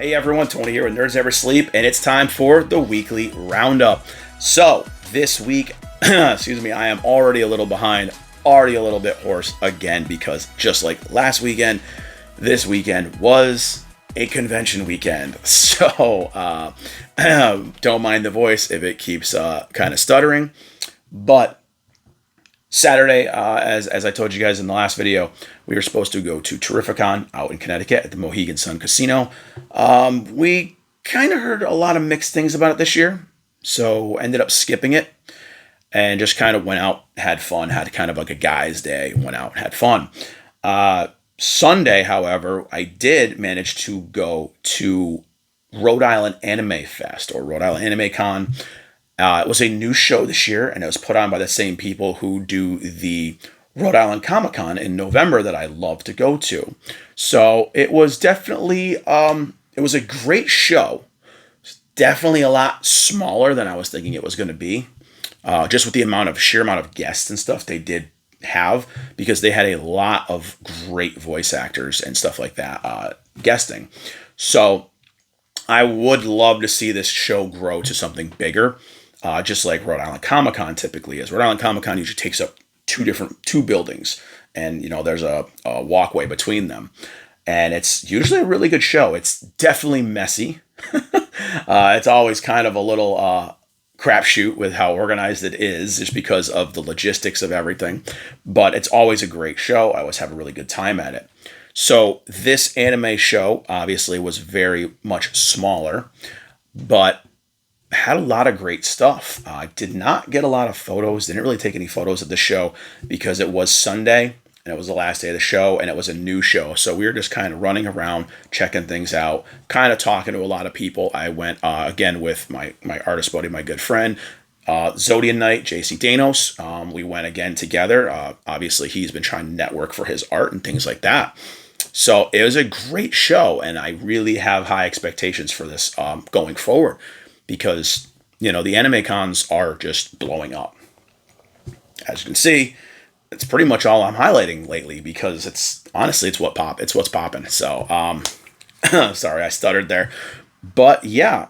Hey everyone, Tony here with Nerds Never Sleep, and it's time for the Weekly Roundup. So, this week, excuse me, I am already a little behind, already a little bit hoarse again, because just like last weekend, this weekend was a convention weekend. So, don't mind the voice if it keeps kind of stuttering. But Saturday, as I told you guys in the last video, we were supposed to go to Terrificon out in Connecticut at the Mohegan Sun Casino. We kind of heard a lot of mixed things about it this year, so ended up skipping it and just kind of went out, had fun, had kind of like a guy's day, went out, had fun. Sunday, however, I did manage to go to Rhode Island Anime Fest, or Rhode Island Anime Con. It was a new show this year, and it was put on by the same people who do the Rhode Island Comic Con in November that I love to go to. So it was definitely, it was a great show. It's definitely a lot smaller than I was thinking it was going to be. Just with the sheer amount of guests and stuff they did have, because they had a lot of great voice actors and stuff like that guesting. So I would love to see this show grow to something bigger. Just like Rhode Island Comic Con typically is. Rhode Island Comic Con usually takes up two buildings, and there's a walkway between them, and it's usually a really good show. It's definitely messy. It's always kind of a little crapshoot with how organized it is, just because of the logistics of everything. But it's always a great show. I always have a really good time at it. So this anime show obviously was very much smaller, but had a lot of great stuff. I did not get a lot of photos. Didn't really take any photos of the show because it was Sunday and it was the last day of the show and it was a new show. So we were just kind of running around, checking things out, kind of talking to a lot of people. I went again with my artist buddy, my good friend, Zodian Knight, JC Danos. We went again together. Obviously, he's been trying to network for his art and things like that. So it was a great show, and I really have high expectations for this going forward. Because, the anime cons are just blowing up. As you can see, it's pretty much all I'm highlighting lately because it's what's popping. So, sorry, I stuttered there. But yeah,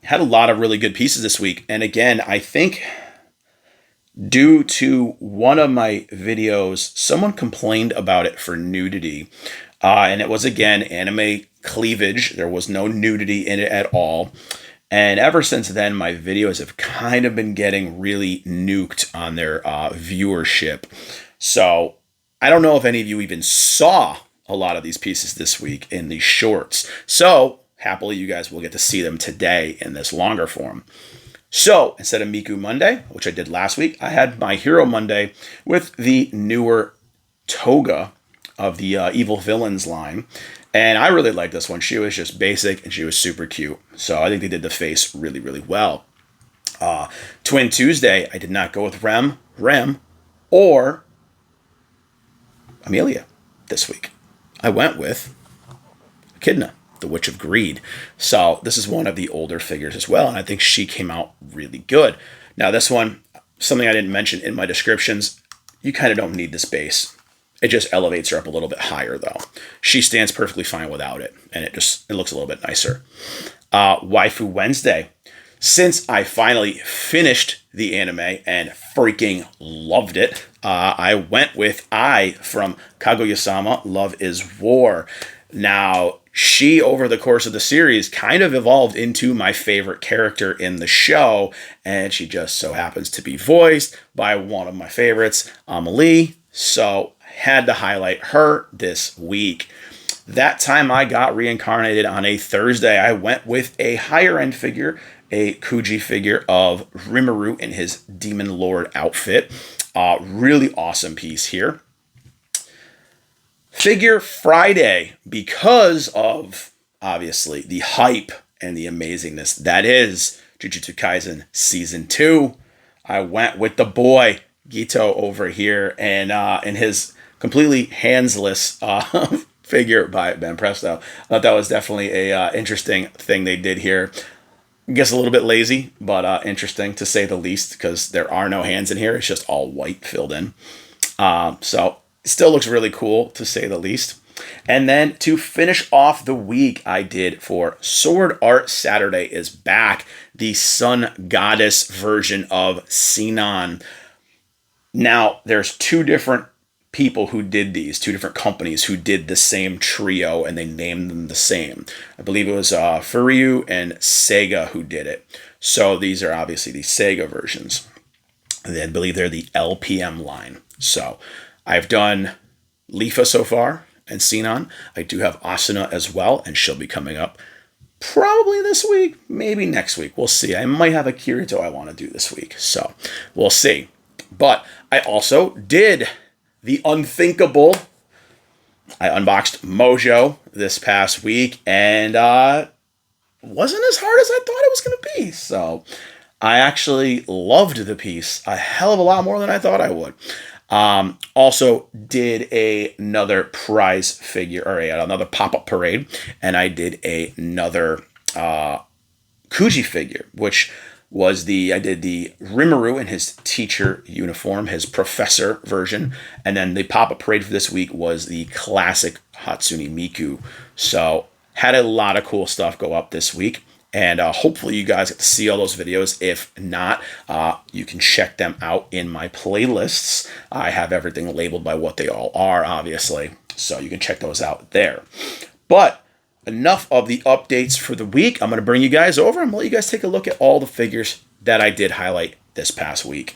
had a lot of really good pieces this week. And again, I think due to one of my videos, someone complained about it for nudity. And it was, again, anime cleavage. There was no nudity in it at all. And ever since then, my videos have kind of been getting really nuked on their viewership. So I don't know if any of you even saw a lot of these pieces this week in these shorts. So happily, you guys will get to see them today in this longer form. So instead of Miku Monday, which I did last week, I had My Hero Monday with the newer Toga of the Evil Villains line. And I really liked this one. She was just basic and she was super cute. So I think they did the face really, really well. Twin Tuesday, I did not go with Rem, or Amelia this week. I went with Echidna, the Witch of Greed. So this is one of the older figures as well. And I think she came out really good. Now this one, something I didn't mention in my descriptions, you kind of don't need this base. It just elevates her up a little bit higher, though. She stands perfectly fine without it, and it looks a little bit nicer. Waifu Wednesday. Since I finally finished the anime and freaking loved it, I went with Ai from Kaguya-sama, Love is War. Now, she, over the course of the series, kind of evolved into my favorite character in the show, and she just so happens to be voiced by one of my favorites, Amelie. So had to highlight her this week. That time I got reincarnated on a Thursday. I went with a higher end figure, a Kuji figure of Rimuru in his Demon Lord outfit. Really awesome piece here. Figure Friday, because of obviously the hype and the amazingness that is Jujutsu Kaisen Season 2. I went with the boy Gito over here, and in his completely handsless figure by Ben Presto. I thought that was definitely a interesting thing they did here. I guess a little bit lazy, but interesting to say the least, because there are no hands in here. It's just all white filled in. So it still looks really cool to say the least. And then to finish off the week, I did for Sword Art Saturday is back, the Sun Goddess version of Sinon. Now, there's two different people who did these, two different companies who did the same trio, and they named them the same. I believe it was Furyu and Sega who did it. So these are obviously the Sega versions. I believe they're the LPM line. So I've done Lifa so far and Sinon. I do have Asuna as well, and she'll be coming up probably this week, maybe next week. We'll see. I might have a Kirito I want to do this week. So we'll see. But I also did the unthinkable. I unboxed Mojo this past week, and wasn't as hard as I thought it was going to be. So I actually loved the piece a hell of a lot more than I thought I would. Also did another prize figure, or another pop-up parade, and I did another Kuji figure, which was I did the Rimuru in his teacher uniform, his professor version, and then the pop-up parade for this week was the classic Hatsune Miku. So had a lot of cool stuff go up this week, and hopefully you guys get to see all those videos. If not, you can check them out in my playlists. I have everything labeled by what they all are, obviously, so you can check those out there. But enough of the updates for the week. I'm going to bring you guys over and let you guys take a look at all the figures that I did highlight this past week.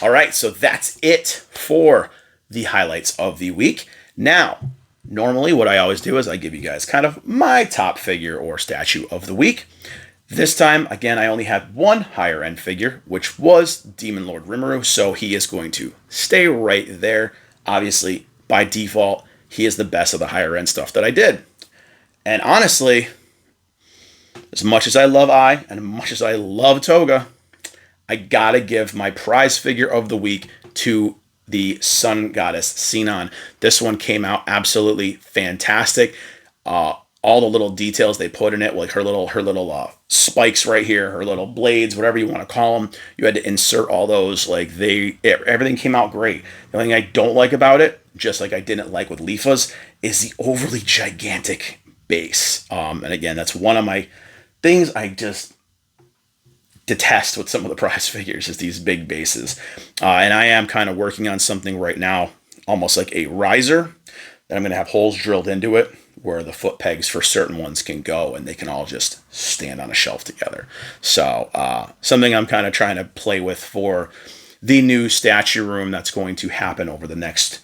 All right, so that's it for the highlights of the week. Now, normally what I always do is I give you guys kind of my top figure or statue of the week. This time, again, I only had one higher end figure, which was Demon Lord Rimuru, so he is going to stay right there. Obviously, by default, he is the best of the higher end stuff that I did. And honestly, as much as I love Ai and as much as I love Toga, I gotta give my prize figure of the week to the Sun Goddess Sinon. This one came out absolutely fantastic. All the little details they put in it, like her little spikes right here, her little blades, whatever you want to call them. You had to insert all those. Everything came out great. The only thing I don't like about it, just like I didn't like with Leafa's, is the overly gigantic base. And again, that's one of my things I just detest with some of the prize figures, is these big bases. And I am kind of working on something right now, almost like a riser, that I'm going to have holes drilled into it where the foot pegs for certain ones can go and they can all just stand on a shelf together. So something I'm kind of trying to play with for the new statue room that's going to happen over the next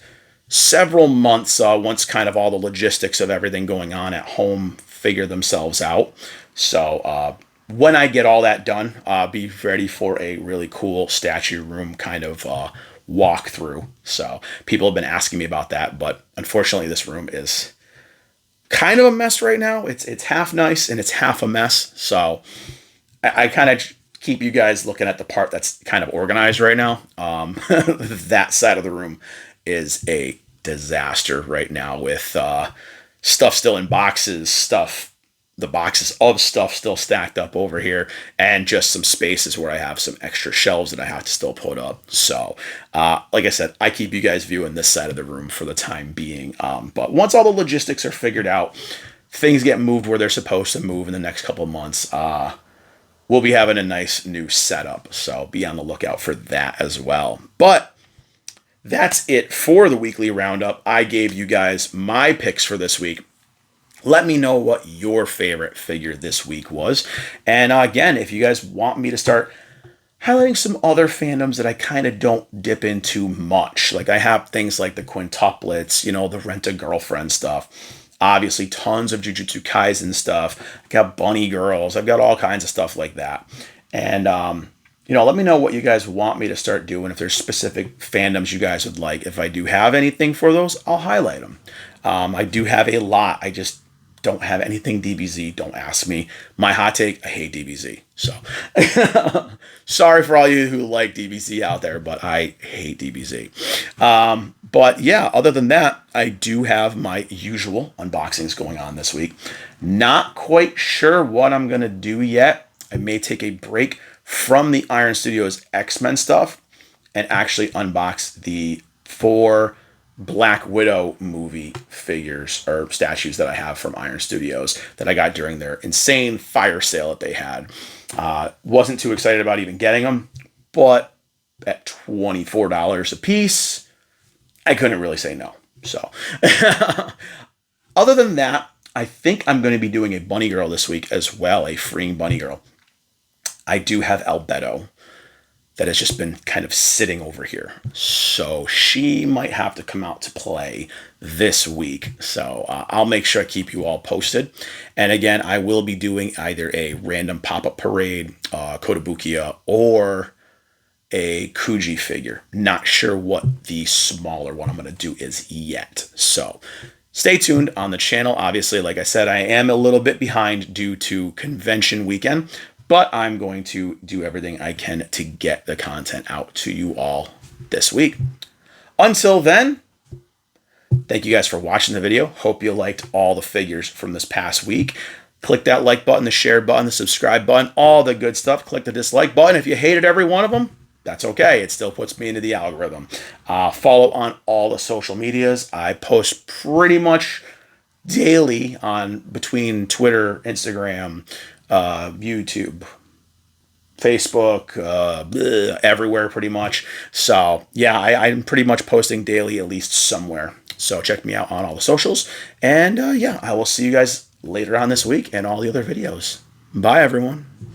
several months, once kind of all the logistics of everything going on at home figure themselves out. So when I get all that done, be ready for a really cool statue room kind of walkthrough. So people have been asking me about that, but unfortunately this room is kind of a mess right now. It's half nice and it's half a mess. So I kind of keep you guys looking at the part that's kind of organized right now. That side of the room is a disaster right now with stuff still in boxes, the boxes of stuff still stacked up over here, and just some spaces where I have some extra shelves that I have to still put up. So, like I said, I keep you guys viewing this side of the room for the time being. But once all the logistics are figured out, things get moved where they're supposed to move in the next couple of months, we'll be having a nice new setup. So be on the lookout for that as well. But that's it for the weekly roundup. I gave you guys my picks for this week. Let me know what your favorite figure this week was. And again, if you guys want me to start highlighting some other fandoms that I kind of don't dip into much, like I have things like the quintuplets, the Rent-A-Girlfriend stuff. Obviously, tons of Jujutsu Kaisen stuff. I got bunny girls. I've got all kinds of stuff like that. And, let me know what you guys want me to start doing. If there's specific fandoms you guys would like. If I do have anything for those, I'll highlight them. I do have a lot. I just don't have anything DBZ. Don't ask me. My hot take, I hate DBZ. So, sorry for all you who like DBZ out there, but I hate DBZ. But yeah, other than that, I do have my usual unboxings going on this week. Not quite sure what I'm going to do yet. I may take a break from the Iron Studios X-Men stuff and actually unbox the 4 Black Widow movie figures or statues that I have from Iron Studios that I got during their insane fire sale that they had. Wasn't too excited about even getting them, but at $24 a piece, I couldn't really say no. So, other than that, I think I'm going to be doing a bunny girl this week as well, a freeing bunny girl. I do have Albedo that has just been kind of sitting over here. So she might have to come out to play this week. So I'll make sure I keep you all posted. And again, I will be doing either a random pop-up parade, Kotobukiya, or a Kuji figure. Not sure what the smaller one I'm going to do is yet. So stay tuned on the channel. Obviously, like I said, I am a little bit behind due to convention weekend, but I'm going to do everything I can to get the content out to you all this week. Until then, thank you guys for watching the video. Hope you liked all the figures from this past week. Click that like button, the share button, the subscribe button, all the good stuff. Click the dislike button. If you hated every one of them, that's okay. It still puts me into the algorithm. Follow on all the social medias. I post pretty much daily on between Twitter, Instagram, YouTube, Facebook, everywhere pretty much. So yeah, I'm pretty much posting daily at least somewhere. So check me out on all the socials. And yeah, I will see you guys later on this week and all the other videos. Bye, everyone.